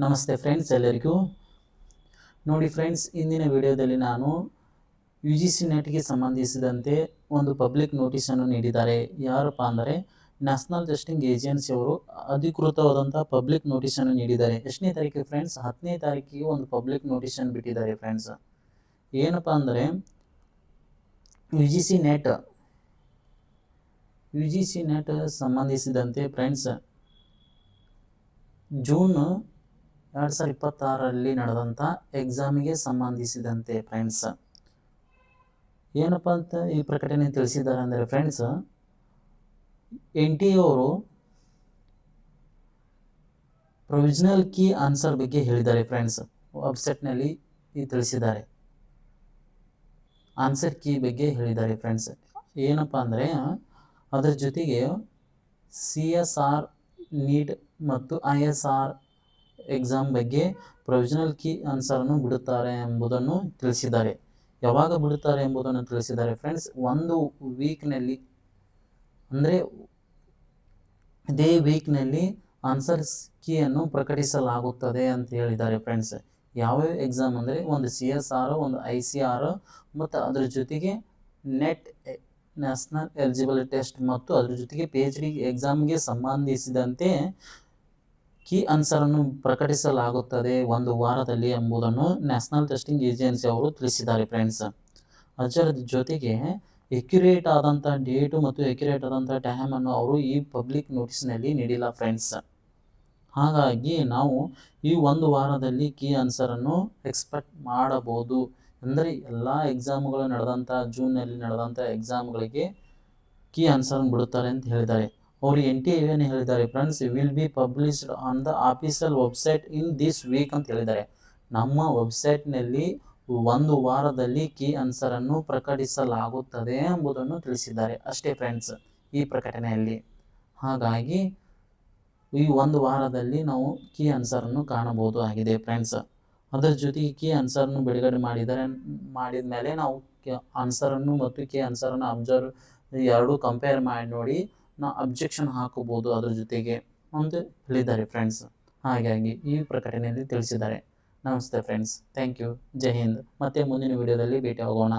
ನಮಸ್ತೆ ಫ್ರೆಂಡ್ಸ್, ಎಲ್ಲರಿಗೂ ನೋಡಿ ಫ್ರೆಂಡ್ಸ್, ಇಂದಿನ ವಿಡಿಯೋದಲ್ಲಿ ನಾನು UGC ನೆಟ್ಗೆ ಸಂಬಂಧಿಸಿದಂತೆ ಒಂದು ಪಬ್ಲಿಕ್ ನೋಟಿಸನ್ನು ನೀಡಿದ್ದಾರೆ. ಯಾರಪ್ಪ ಅಂದರೆ ನ್ಯಾಷನಲ್ ಟೆಸ್ಟಿಂಗ್ ಏಜೆನ್ಸಿ ಅವರು ಅಧಿಕೃತವಾದಂಥ ಪಬ್ಲಿಕ್ ನೋಟಿಸನ್ನು ನೀಡಿದ್ದಾರೆ. ಎಷ್ಟನೇ ತಾರೀಕಿಗೆ ಫ್ರೆಂಡ್ಸ್? 10ನೇ ತಾರೀಕಿಗೆ ಒಂದು ಪಬ್ಲಿಕ್ ನೋಟಿಸನ್ನು ಬಿಟ್ಟಿದ್ದಾರೆ ಫ್ರೆಂಡ್ಸ್. ಏನಪ್ಪ ಅಂದರೆ UGC ನೆಟ್ ಸಂಬಂಧಿಸಿದಂತೆ ಫ್ರೆಂಡ್ಸ್, ಜೂನ್ 2026ರಲ್ಲಿ ನಡೆದಂಥ ಎಕ್ಸಾಮಿಗೆ ಸಂಬಂಧಿಸಿದಂತೆ ಫ್ರೆಂಡ್ಸ್ ಏನಪ್ಪ ಅಂತ ಈ ಪ್ರಕಟಣೆ ತಿಳಿಸಿದ್ದಾರೆ ಅಂದರೆ ಫ್ರೆಂಡ್ಸ್, NTA ಅವರು ಪ್ರೊವಿಷನಲ್ ಕೀ ಆನ್ಸರ್ ಬಗ್ಗೆ ಹೇಳಿದ್ದಾರೆ ಫ್ರೆಂಡ್ಸ್. ವೆಬ್ಸೈಟ್ನಲ್ಲಿ ತಿಳಿಸಿದ್ದಾರೆ, ಆನ್ಸರ್ ಕೀ ಬಗ್ಗೆ ಹೇಳಿದ್ದಾರೆ ಫ್ರೆಂಡ್ಸ್. ಏನಪ್ಪ ಅಂದರೆ ಅದರ ಜೊತೆಗೆ CSR ನೀಟ್ ಮತ್ತು ISR ಎಕ್ಸಾಮ್ ಬಗ್ಗೆ ಪ್ರೊವಿಷನಲ್ ಕೀ ಆನ್ಸರನ್ನು ಬಿಡುತ್ತಾರೆ ಎಂಬುದನ್ನು ತಿಳಿಸಿದ್ದಾರೆ. ಯಾವಾಗ ಬಿಡುತ್ತಾರೆ ಎಂಬುದನ್ನು ತಿಳಿಸಿದ್ದಾರೆ ಫ್ರೆಂಡ್ಸ್. ಒಂದು ವೀಕ್ನಲ್ಲಿ ಅಂದರೆ ಇದೇ ವೀಕ್ನಲ್ಲಿ ಆನ್ಸರ್ ಕೀಯನ್ನು ಪ್ರಕಟಿಸಲಾಗುತ್ತದೆ ಅಂತ ಹೇಳಿದ್ದಾರೆ ಫ್ರೆಂಡ್ಸ್. ಯಾವ್ಯಾವ ಎಕ್ಸಾಮ್ ಅಂದರೆ ಒಂದು CSR, ಒಂದು ICR ಮತ್ತು ಅದರ ಜೊತೆಗೆ ನೆಟ್ ನ್ಯಾಷನಲ್ ಎಲಿಜಿಬಿಲಿಟಿ ಟೆಸ್ಟ್ ಮತ್ತು ಅದರ ಜೊತೆಗೆ PhD ಎಕ್ಸಾಮ್ಗೆ ಸಂಬಂಧಿಸಿದಂತೆ ಕೀ ಆನ್ಸರನ್ನು ಪ್ರಕಟಿಸಲಾಗುತ್ತದೆ ಒಂದು ವಾರದಲ್ಲಿ ಎಂಬುದನ್ನು ನ್ಯಾಷನಲ್ ಟೆಸ್ಟಿಂಗ್ ಏಜೆನ್ಸಿ ಅವರು ತಿಳಿಸಿದ್ದಾರೆ ಫ್ರೆಂಡ್ಸ್. ಅದರ ಜೊತೆಗೆ ಎಕ್ಯುರೇಟ್ ಆದಂಥ ಡೇಟು ಮತ್ತು ಎಕ್ಯುರೇಟ್ ಆದಂಥ ಟೈಮನ್ನು ಅವರು ಈ ಪಬ್ಲಿಕ್ ನೋಟಿಸ್ನಲ್ಲಿ ನೀಡಿಲ್ಲ ಫ್ರೆಂಡ್ಸ್. ಹಾಗಾಗಿ ನಾವು ಈ ಒಂದು ವಾರದಲ್ಲಿ ಕೀ ಆನ್ಸರನ್ನು ಎಕ್ಸ್ಪೆಕ್ಟ್ ಮಾಡಬಹುದು. ಅಂದರೆ ಎಲ್ಲ ಎಕ್ಸಾಮ್ಗಳು ನಡೆದಂಥ ಜೂನ್ನಲ್ಲಿ ನಡೆದಂಥ ಎಕ್ಸಾಮ್ಗಳಿಗೆ ಕೀ ಆನ್ಸರನ್ನು ಬಿಡುತ್ತಾರೆ ಅಂತ ಹೇಳಿದ್ದಾರೆ. ಅವರು NTA ಏನು ಹೇಳಿದ್ದಾರೆ friends, will be published on the official website in this week ಅಂತ ಹೇಳಿದ್ದಾರೆ. ನಮ್ಮ ವೆಬ್ಸೈಟ್ನಲ್ಲಿ ಒಂದು ವಾರದಲ್ಲಿ ಕೀ ಆನ್ಸರನ್ನು ಪ್ರಕಟಿಸಲಾಗುತ್ತದೆ ಎಂಬುದನ್ನು ತಿಳಿಸಿದ್ದಾರೆ ಅಷ್ಟೇ ಫ್ರೆಂಡ್ಸ್ ಈ ಪ್ರಕಟಣೆಯಲ್ಲಿ. ಹಾಗಾಗಿ ಈ ಒಂದು ವಾರದಲ್ಲಿ ನಾವು ಕೀ ಆನ್ಸರನ್ನು ಕಾಣಬಹುದು ಆಗಿದೆ ಫ್ರೆಂಡ್ಸ್. ಅದರ ಜೊತೆಗೆ ಕೀ ಆನ್ಸರನ್ನು ಬಿಡುಗಡೆ ಮಾಡಿದ ಮೇಲೆ ನಾವು ಆನ್ಸರನ್ನು ಮತ್ತು ಕೀ ಆನ್ಸರನ್ನು ಎರಡೂ ಕಂಪೇರ್ ಮಾಡಿ ನೋಡಿ ನಾವು ಅಬ್ಜೆಕ್ಷನ್ ಹಾಕಬಹುದು ಅದರ ಜೊತೆಗೆ ಅಂತ ಹೇಳಿದ್ದಾರೆ ಫ್ರೆಂಡ್ಸ್. ಹಾಗಾಗಿ ಈ ಪ್ರಕಟಣೆಯಲ್ಲಿ ತಿಳಿಸಿದ್ದಾರೆ. ನಮಸ್ತೆ ಫ್ರೆಂಡ್ಸ್, ಥ್ಯಾಂಕ್ ಯು, ಜೈ ಹಿಂದ್. ಮತ್ತೆ ಮುಂದಿನ ವಿಡಿಯೋದಲ್ಲಿ ಭೇಟಿ ಆಗೋಣ.